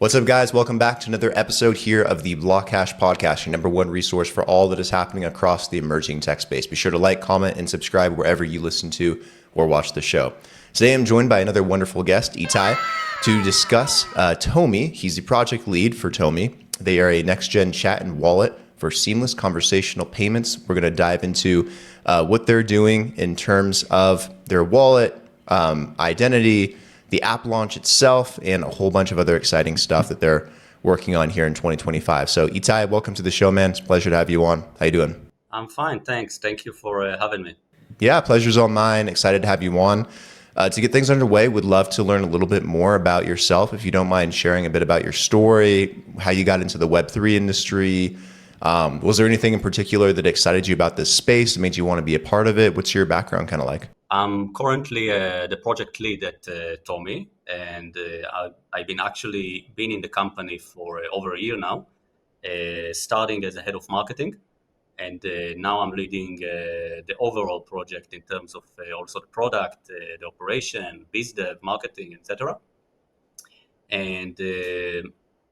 What's up, guys? Welcome back to another episode here of the BlockHash Podcast, your number one resource for all that is happening across the emerging tech space. Be sure to like, comment, and subscribe wherever you listen to or watch the show. Today, I'm joined by another wonderful guest, Itay, to discuss TOMI. He's the project lead for TOMI. They are a next-gen chat and wallet for seamless conversational payments. We're going to dive into what they're doing in terms of their wallet, identity, the app launch itself, and a whole bunch of other exciting stuff that they're working on here in 2025. So Itay, welcome to the show, man. It's a pleasure to have you on. How you doing? I'm fine, thanks. Thank you for having me. Yeah, pleasure's all mine. Excited to have you on. To get things underway, would love to learn a little bit more about yourself. If you don't mind sharing a bit about your story, how you got into the Web3 industry. Was there anything in particular that excited you about this space that made you want to be a part of it? What's your background kind of like? I'm currently the project lead at TOMI, and I've been in the company for over a year now, starting as a head of marketing. And now I'm leading the overall project in terms of also the product, the operation, biz dev, marketing, etc. And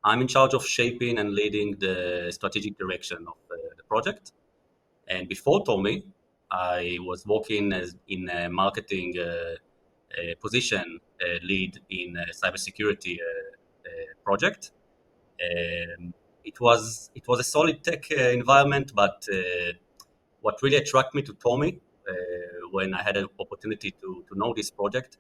I'm in charge of shaping and leading the strategic direction of the project. And before TOMI, I was working in a marketing position, lead in a cybersecurity project. It was a solid tech environment, but what really attracted me to TOMI when I had an opportunity to know this project,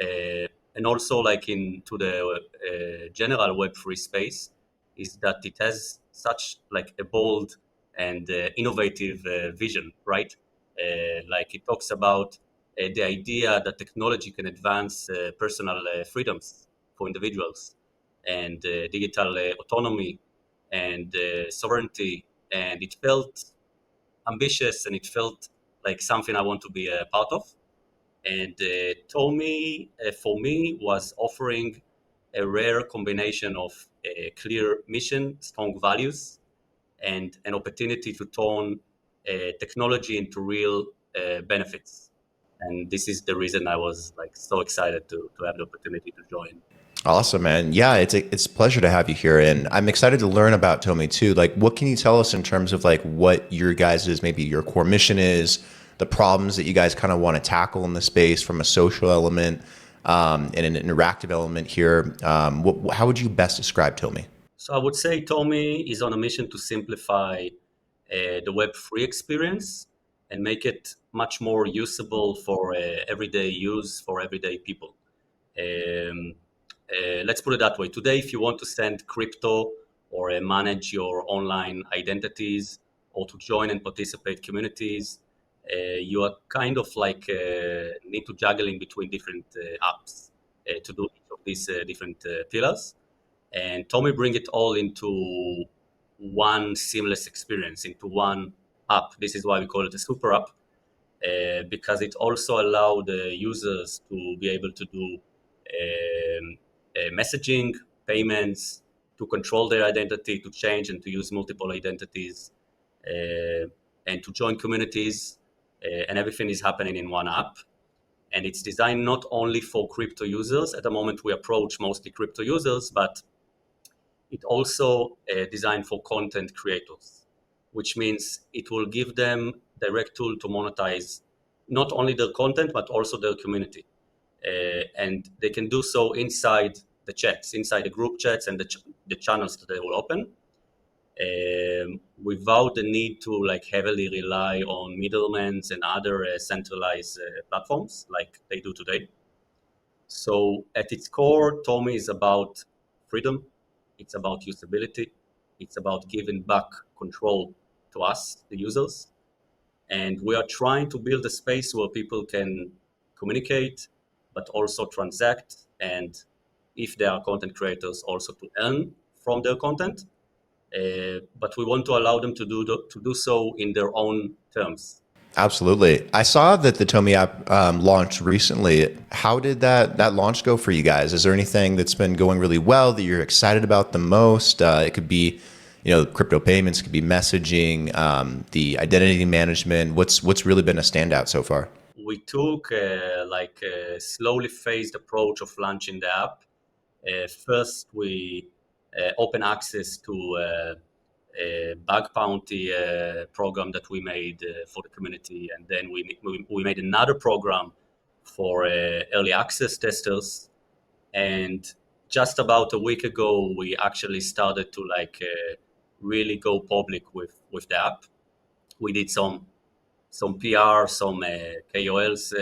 and also like into the general Web3 space, is that it has such like a bold and innovative vision, right? Like it talks about the idea that technology can advance personal freedoms for individuals and digital autonomy and sovereignty. And it felt ambitious, and it felt like something I want to be a part of. And TOMI, for me, was offering a rare combination of a clear mission, strong values, and an opportunity to turn technology into real benefits. And this is the reason I was like so excited to have the opportunity to join. Awesome, man. Yeah, it's a pleasure to have you here, and I'm excited to learn about TOMI too. Like, what can you tell us in terms of like what your guys' maybe your core mission is, the problems that you guys kind of want to tackle in the space from a social element and an interactive element here. How would you best describe TOMI? So I would say TOMI is on a mission to simplify the Web3 experience and make it much more usable for everyday use for everyday people. Let's put it that way. Today, if you want to send crypto or manage your online identities or to join and participate communities, you are kind of like need to juggling between different apps to do each of these different pillars. And TOMI bring it all into one seamless experience, into one app. This is why we call it a super app, because it also allows the users to be able to do messaging, payments, to control their identity, to change and to use multiple identities, and to join communities, and everything is happening in one app. And it's designed not only for crypto users. At the moment, we approach mostly crypto users, but it also designed for content creators, which means it will give them direct tool to monetize not only their content, but also their community. And they can do so inside the chats, inside the group chats and the channels that they will open, without the need to like heavily rely on middlemen and other centralized platforms like they do today. So at its core, TOMI is about freedom. It's about usability. It's about giving back control to us, the users. And we are trying to build a space where people can communicate, but also transact. And if they are content creators, also to earn from their content. But we want to allow them to do so in their own terms. Absolutely. I saw that the TOMI app launched recently. How did that launch go for you guys? Is there anything that's been going really well that you're excited about the most? It could be, crypto payments, it could be messaging, the identity management. What's really been a standout so far? We took a slowly phased approach of launching the app. First, we open access to a bug bounty program that we made for the community, and then we made another program for early access testers. And just about a week ago, we actually started to really go public with the app. We did some PR, some KOLs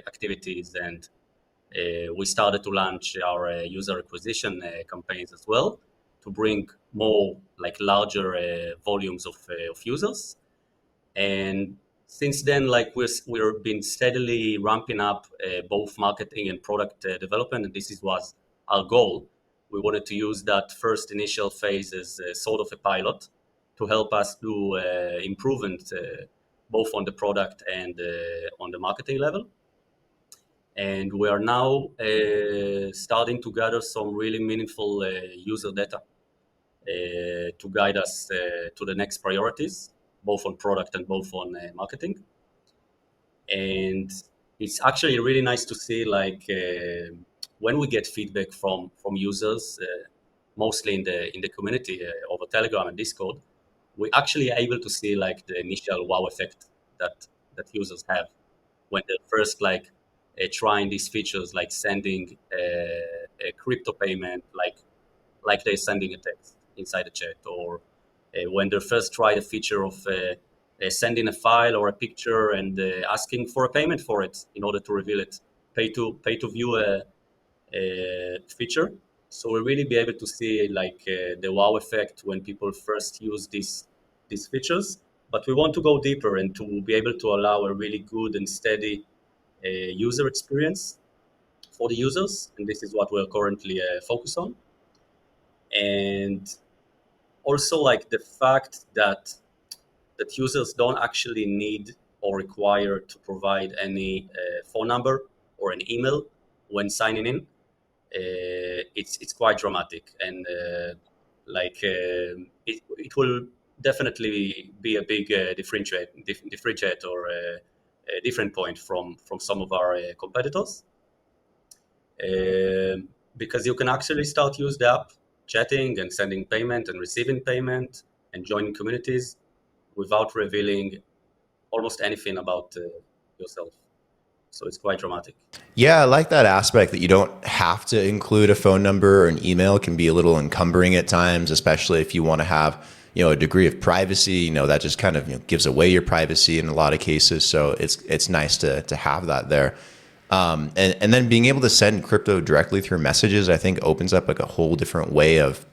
activities, and we started to launch our user acquisition campaigns as well to bring more larger volumes of users. And since then, we've been steadily ramping up both marketing and product development, and was our goal. We wanted to use that first initial phase as sort of a pilot to help us do improvement both on the product and on the marketing level. And we are now starting to gather some really meaningful user data to guide us to the next priorities, both on product and both on marketing. And it's actually really nice to see when we get feedback from users, mostly in the community over Telegram and Discord, we actually are able to see the initial wow effect that users have when they're first trying these features, like sending a crypto payment, like they're sending a text inside the chat, or when they first try the feature of sending a file or a picture and asking for a payment for it in order to reveal it, pay to view a feature. So we'll really be able to see the wow effect when people first use these features. But we want to go deeper and to be able to allow a really good and steady user experience for the users, and this is what we're currently focused on. And also the fact that users don't actually need or require to provide any phone number or an email when signing in. It's quite dramatic, and it will definitely be a big differentiate or a different point from some of our competitors, because you can actually start use the app, chatting and sending payment and receiving payment and joining communities without revealing almost anything about yourself. So it's quite dramatic. Yeah, I like that aspect that you don't have to include a phone number or an email. It can be a little encumbering at times, especially if you want to have, a degree of privacy. That just kind of gives away your privacy in a lot of cases. So it's nice to have that there. And then being able to send crypto directly through messages, I think opens up a whole different way of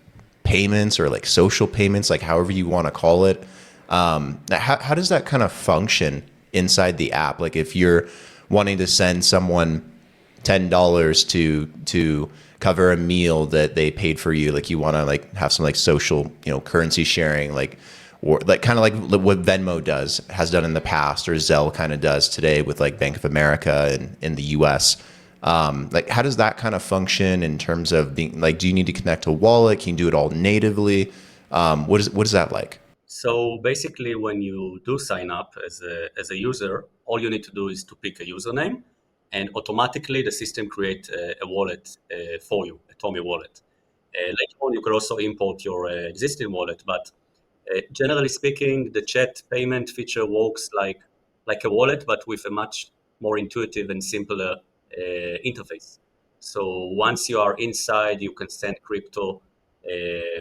payments, or social payments, however you want to call it. How does that kind of function inside the app? If you're wanting to send someone $10 to cover a meal that they paid for you, you want to have some social currency sharing, or kind of like what Venmo has done in the past, or Zelle kind of does today with Bank of America in the US. How does that kind of function in terms of being do you need to connect to a wallet? Can you do it all natively? What is that like? So basically, when you do sign up as a user, all you need to do is to pick a username, and automatically the system creates a wallet for you, a TOMI wallet. Later on, you can also import your existing wallet, but generally speaking, the chat payment feature works like a wallet, but with a much more intuitive and simpler interface. So once you are inside, you can send crypto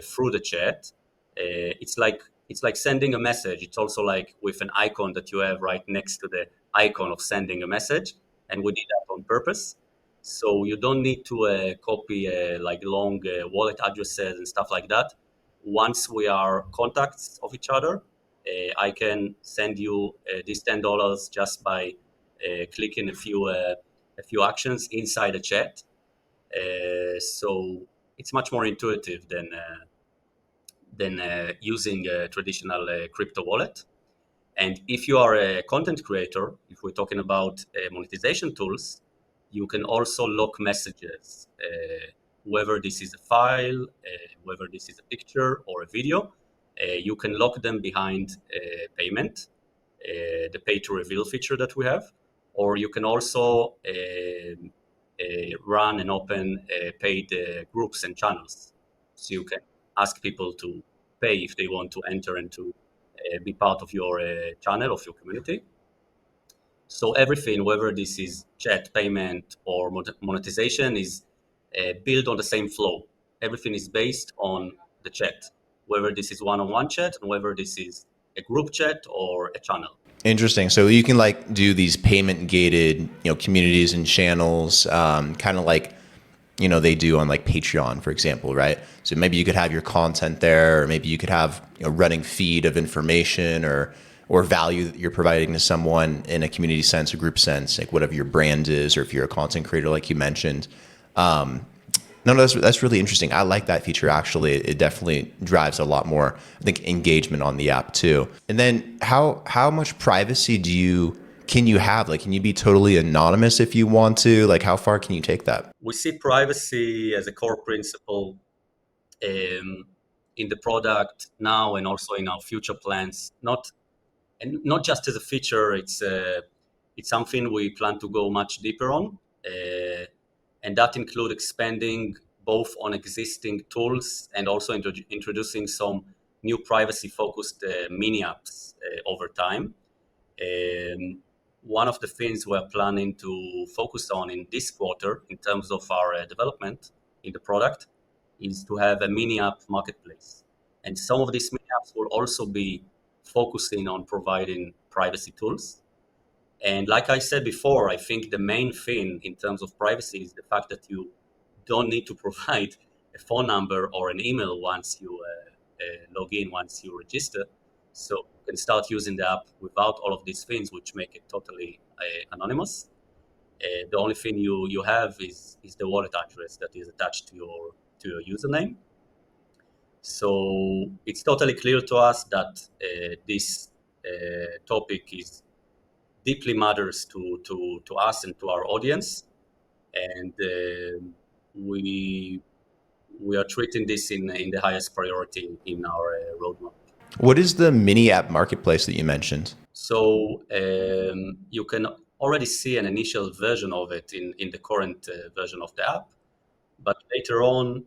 through the chat. It's like sending a message. It's also with an icon that you have right next to the icon of sending a message, and we did that on purpose. So you don't need to copy long wallet addresses and stuff like that. Once we are contacts of each other, I can send you this $10 just by clicking a few actions inside the chat. So it's much more intuitive than using a traditional crypto wallet. And if you are a content creator, if we're talking about monetization tools, you can also lock messages, whether this is a file, whether this is a picture or a video. You can lock them behind payment, the pay to reveal feature that we have, or you can also run and open paid groups and channels. So you can ask people to pay if they want to enter and to be part of your channel, of your community. So everything, whether this is chat, payment, or monetization, is built on the same flow. Everything is based on the chat, whether this is one-on-one chat and whether this is a group chat or a channel. Interesting. So you can like do these payment gated, communities and channels, kind of like, they do on like Patreon, for example, right? So maybe you could have your content there, or maybe you could have running feed of information or value that you're providing to someone in a community sense, a group sense, like whatever your brand is, or if you're a content creator, like you mentioned. No, that's really interesting. I like that feature. Actually, it definitely drives a lot more, I think, engagement on the app too. And then how much privacy can you have? Like, can you be totally anonymous if you want to? Like, how far can you take that? We see privacy as a core principle in the product now and also in our future plans. Not just as a feature. It's something we plan to go much deeper on. And that include expanding both on existing tools and also introducing some new privacy-focused mini apps over time. One of the things we're planning to focus on in this quarter in terms of our development in the product is to have a mini app marketplace. And some of these mini apps will also be focusing on providing privacy tools. And like I said before, I think the main thing in terms of privacy is the fact that you don't need to provide a phone number or an email once you log in, once you register. So you can start using the app without all of these things, which make it totally anonymous. The only thing you have is the wallet address that is attached to your username. So it's totally clear to us that this topic is deeply matters to us and to our audience, and we are treating this in the highest priority in our roadmap. What is the mini app marketplace that you mentioned? So you can already see an initial version of it in the current version of the app, but later on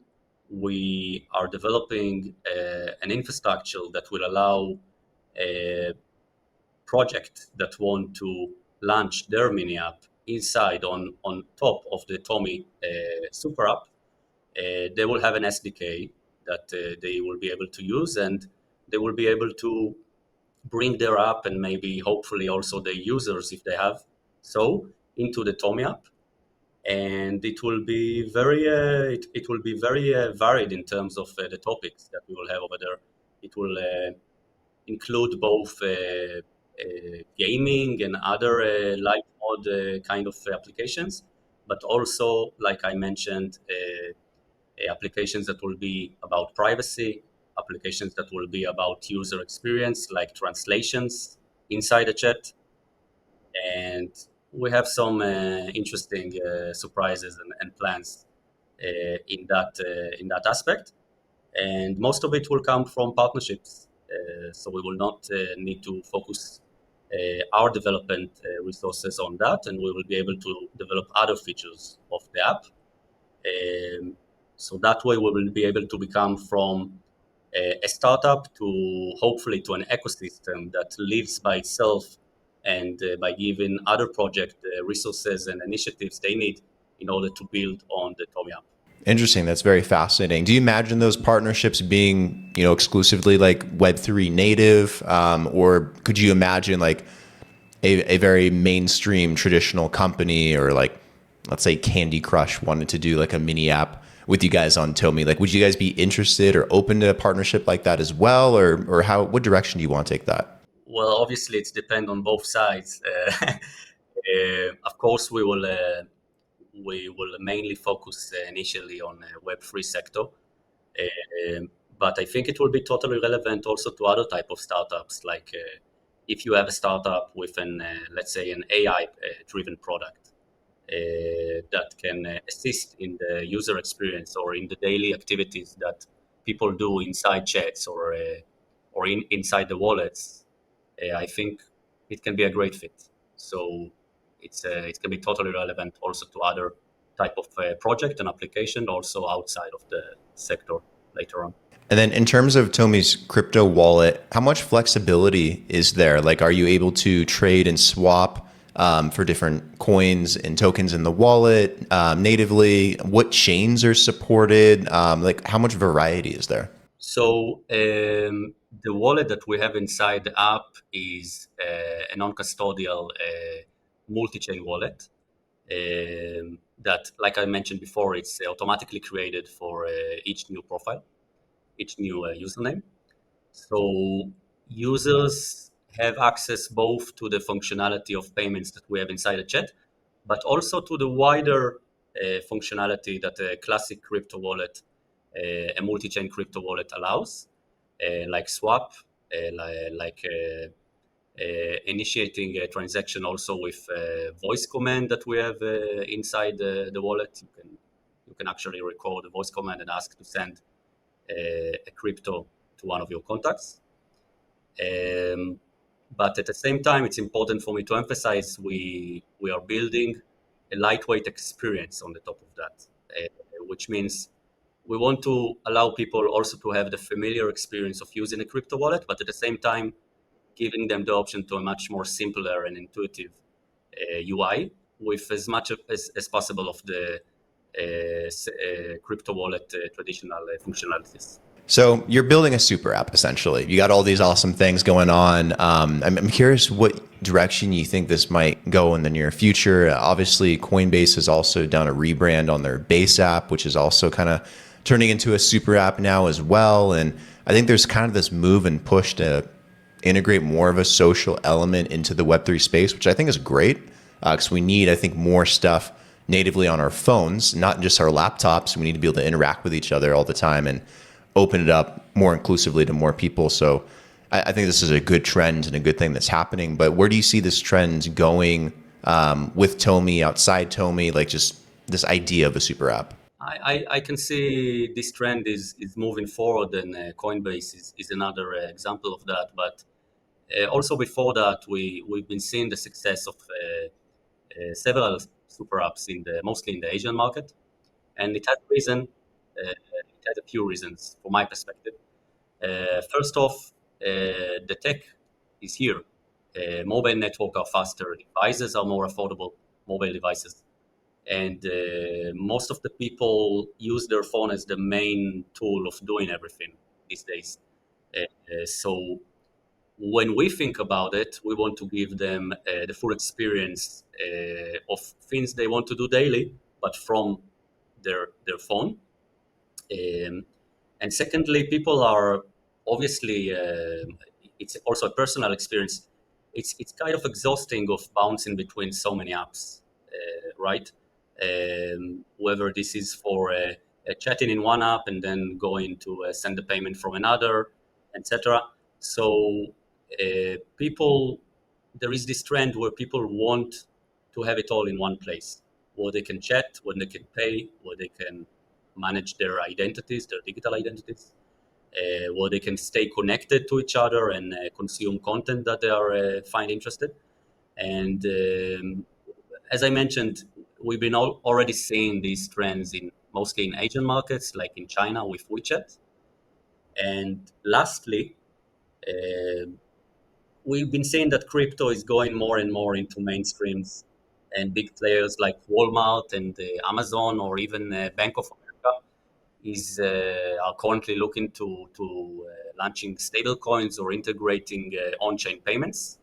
we are developing an infrastructure that will allow project that want to launch their mini app inside on top of the TOMI super app. They will have an SDK that they will be able to use, and they will be able to bring their app and maybe hopefully also the users, if they have so, into the TOMI app. And it will be very varied in terms of the topics that we will have over there. It will include both gaming and other light mode kind of applications, but also, like I mentioned, applications that will be about privacy, applications that will be about user experience, like translations inside the chat. And we have some interesting surprises and plans in that aspect. And most of it will come from partnerships. So we will not need to focus our development resources on that, and we will be able to develop other features of the app. So that way we will be able to become from a startup to hopefully to an ecosystem that lives by itself, and by giving other project resources and initiatives they need in order to build on the TOMI app. Interesting. That's very fascinating. Do you imagine those partnerships being, exclusively like Web3 native, or could you imagine like a very mainstream traditional company, or like, let's say Candy Crush wanted to do like a mini app with you guys on TOMI? Like, would you guys be interested or open to a partnership like that as well, or what direction do you want to take that? Well, obviously, it's depend on both sides. Of course, we will mainly focus initially on Web3 sector, but I think it will be totally relevant also to other type of startups. Like if you have a startup with an let's say an AI driven product that can assist in the user experience or in the daily activities that people do inside chats or inside the wallets. I think it can be a great fit. So it can be totally relevant also to other type of project and application also outside of the sector later on. And then in terms of Tomi's crypto wallet, how much flexibility is there? Like, are you able to trade and swap for different coins and tokens in the wallet natively? What chains are supported? Like, how much variety is there? So the wallet that we have inside the app is a non-custodial multi-chain wallet that, like I mentioned before, it's automatically created for each new profile, each new username. So users have access both to the functionality of payments that we have inside the chat, but also to the wider functionality that a classic crypto wallet, a multi-chain crypto wallet allows, like swap, initiating a transaction also with a voice command that we have inside the wallet. You can actually record a voice command and ask to send a crypto to one of your contacts. But at the same time, it's important for me to emphasize we are building a lightweight experience on the top of that, which means we want to allow people also to have the familiar experience of using a crypto wallet, but at the same time, giving them the option to a much more simpler and intuitive UI with as much as possible of the crypto wallet traditional functionalities. So you're building a super app, essentially. You got all these awesome things going on. I'm curious what direction you think this might go in the near future. Obviously, Coinbase has also done a rebrand on their base app, which is also kind of turning into a super app now as well. And I think there's kind of this move and push to integrate more of a social element into the Web3 space, which I think is great because we need, I think, more stuff natively on our phones, not just our laptops. We need to be able to interact with each other all the time and open it up more inclusively to more people. So I think this is a good trend and a good thing that's happening. But where do you see this trend going with TOMI, outside TOMI, like just this idea of a super app? I can see this trend is moving forward, and Coinbase is another example of that. But also before that, we've been seeing the success of several super apps mostly in the Asian market, and it has reason. It had a few reasons from my perspective. First off, the tech is here. Mobile networks are faster, devices are more affordable, mobile devices. And most of the people use their phone as the main tool of doing everything these days. So when we think about it, we want to give them the full experience of things they want to do daily, but from their phone. And secondly, people are obviously, it's also a personal experience. It's kind of exhausting of bouncing between so many apps, right? Whether this is for chatting in one app and then going to send a payment from another, etc. So there is this trend where people want to have it all in one place, where they can chat, where they can pay, where they can manage their identities, their digital identities, where they can stay connected to each other and consume content that they are find interested. And as I mentioned, we've been already seeing these trends mostly in Asian markets, like in China with WeChat. And lastly, we've been seeing that crypto is going more and more into mainstreams, and big players like Walmart and Amazon or even Bank of America are currently looking to launching stable coins or integrating on-chain payments.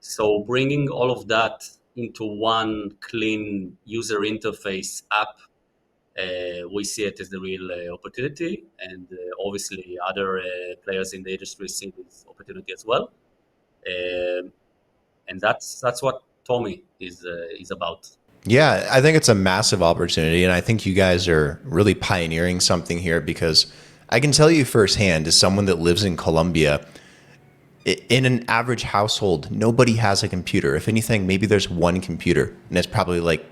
So bringing all of that into one clean user interface app, we see it as the real opportunity, and obviously other players in the industry see this opportunity as well. And that's what TOMI is about. Yeah, I think it's a massive opportunity, and I think you guys are really pioneering something here because I can tell you firsthand, as someone that lives in Colombia, in an average household, nobody has a computer. If anything, maybe there's one computer, and it's probably like,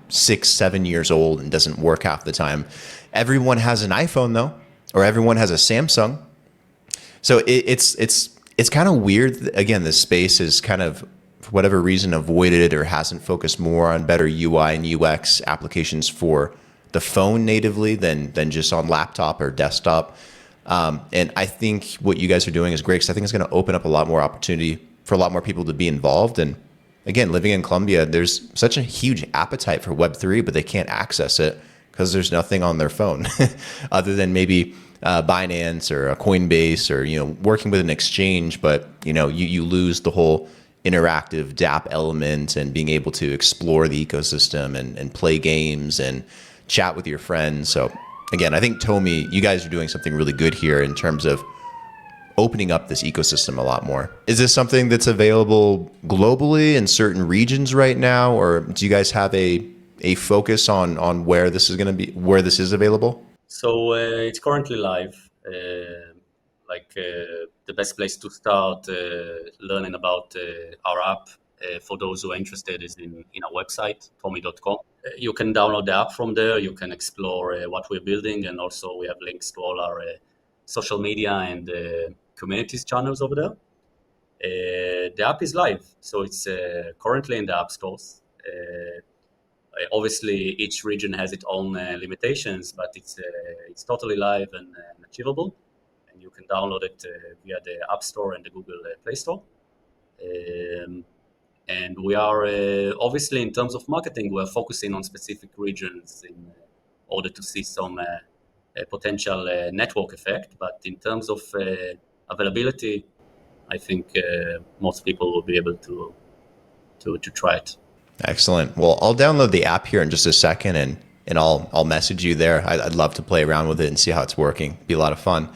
6, 7 years old and doesn't work half the time. Everyone has an iPhone though, or everyone has a Samsung. So it's kind of weird. Again, this space is kind of, for whatever reason, avoided or hasn't focused more on better UI and UX applications for the phone natively than just on laptop or desktop. And I think what you guys are doing is great because I think it's going to open up a lot more opportunity for a lot more people to be involved. And again, living in Colombia, there's such a huge appetite for Web3, but they can't access it because there's nothing on their phone other than maybe Binance or a Coinbase or, working with an exchange. But, you lose the whole interactive DApp element and being able to explore the ecosystem and play games and chat with your friends. So again, I think TOMI, you guys are doing something really good here in terms of opening up this ecosystem a lot more. Is this something that's available globally in certain regions right now, or do you guys have a focus on where this is going to be, where this is available? So it's currently live. The best place to start learning about our app for those who are interested is in our website, tomi.com. You can download the app from there. You can explore what we're building, and also we have links to all our social media and communities channels over there. The app is live, so it's currently in the app stores. Obviously, each region has its own limitations, but it's totally live and achievable. And you can download it via the App Store and the Google Play Store. And we are obviously, in terms of marketing, we're focusing on specific regions in order to see some potential network effect. But in terms of availability, I think most people will be able to try it. Excellent. Well, I'll download the app here in just a second, and I'll message you there. I'd love to play around with it and see how it's working. It'd be a lot of fun.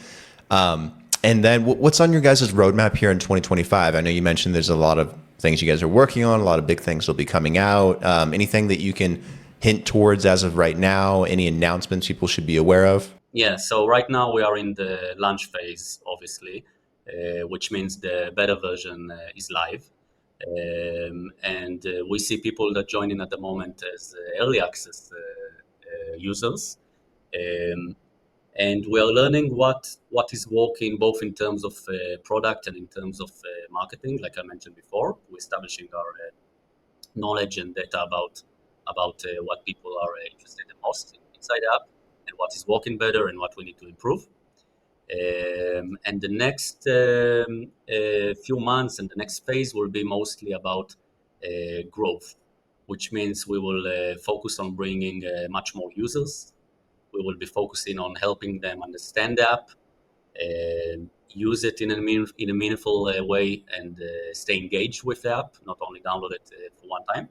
And then what's on your guys' roadmap here in 2025? I know you mentioned there's a lot of things you guys are working on. A lot of big things will be coming out. Anything that you can hint towards as of right now? Any announcements people should be aware of? Yeah. So right now we are in the launch phase, obviously, which means the beta version is live. And we see people that join in at the moment as early access users. And we are learning what is working both in terms of product and in terms of marketing. Like I mentioned before, we're establishing our knowledge and data about what people are interested in most inside the app and what is working better and what we need to improve. And the next few months and the next phase will be mostly about growth, which means we will focus on bringing much more users. We will be focusing on helping them understand the app, use it in a meaningful way, and stay engaged with the app, not only download it for one time.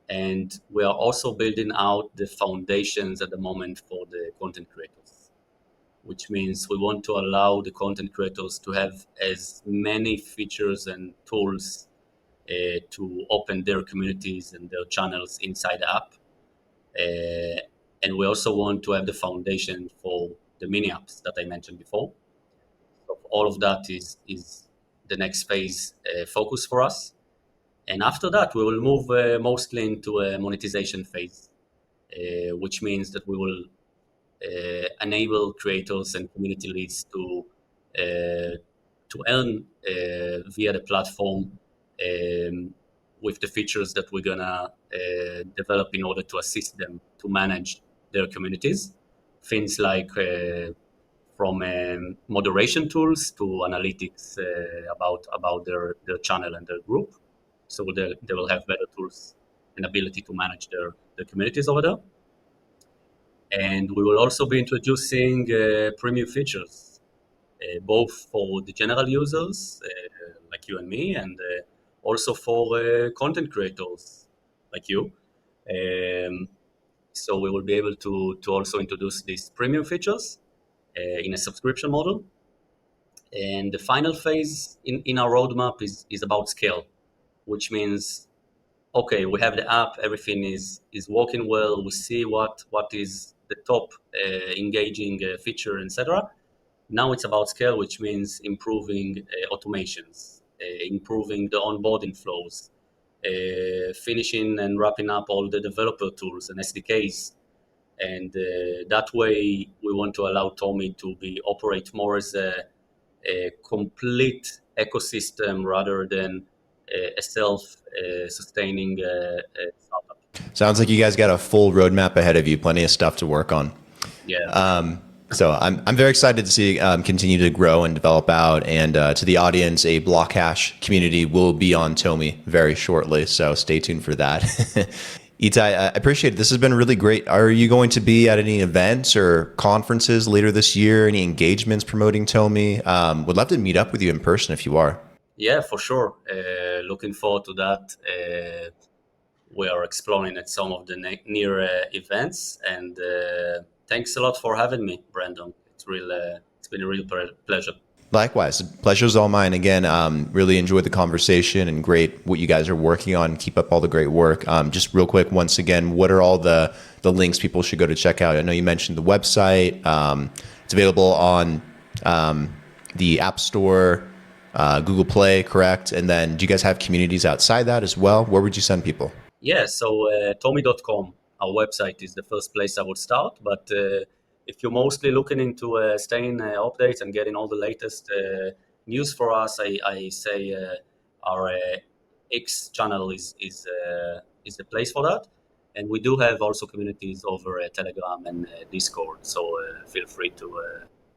And we are also building out the foundations at the moment for the content creators, which means we want to allow the content creators to have as many features and tools to open their communities and their channels inside the app. And we also want to have the foundation for the mini apps that I mentioned before. So all of that is the next phase focus for us. And after that, we will move mostly into a monetization phase, which means that we will enable creators and community leads to earn via the platform with the features that we're gonna develop in order to assist them to manage their communities. Things like from moderation tools to analytics about their channel and their group. So they will have better tools and ability to manage their communities over there. And we will also be introducing premium features, both for the general users like you and me, and also for content creators like you. So we will be able to also introduce these premium features in a subscription model. And the final phase in our roadmap is about scale, which means, okay, we have the app, everything is working well, we see what is the top engaging feature, etc. Now it's about scale, which means improving automations, improving the onboarding flows, finishing and wrapping up all the developer tools and SDKs. And that way, we want to allow TOMI to operate more as a complete ecosystem rather than a self-sustaining startup. Sounds like you guys got a full roadmap ahead of you, plenty of stuff to work on. Yeah. So I'm very excited to see continue to grow and develop out. And to the audience, a BlockHash community will be on TOMI very shortly. So stay tuned for that. Itay, I appreciate it. This has been really great. Are you going to be at any events or conferences later this year? Any engagements promoting TOMI? Would love to meet up with you in person if you are. Yeah, for sure. Looking forward to that. We are exploring at some of the near events, and thanks a lot for having me, Brandon. It's been a real pleasure. Likewise, the pleasure's all mine. Again, really enjoyed the conversation and great what you guys are working on. Keep up all the great work. Just real quick, once again, what are all the links people should go to check out? I know you mentioned the website. It's available on the App Store, Google Play, correct? And then do you guys have communities outside that as well? Where would you send people? Yeah, so TOMI.com, our website, is the first place I would start. But if you're mostly looking into staying updates and getting all the latest news for us, I say our X channel is the place for that. And we do have also communities over Telegram and Discord, so feel free to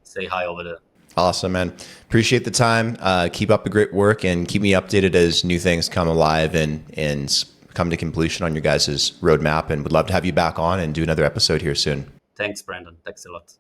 say hi over there. Awesome, man. Appreciate the time. Keep up the great work and keep me updated as new things come alive and come to completion on your guys' roadmap, and would love to have you back on and do another episode here soon. Thanks, Brandon. Thanks a lot.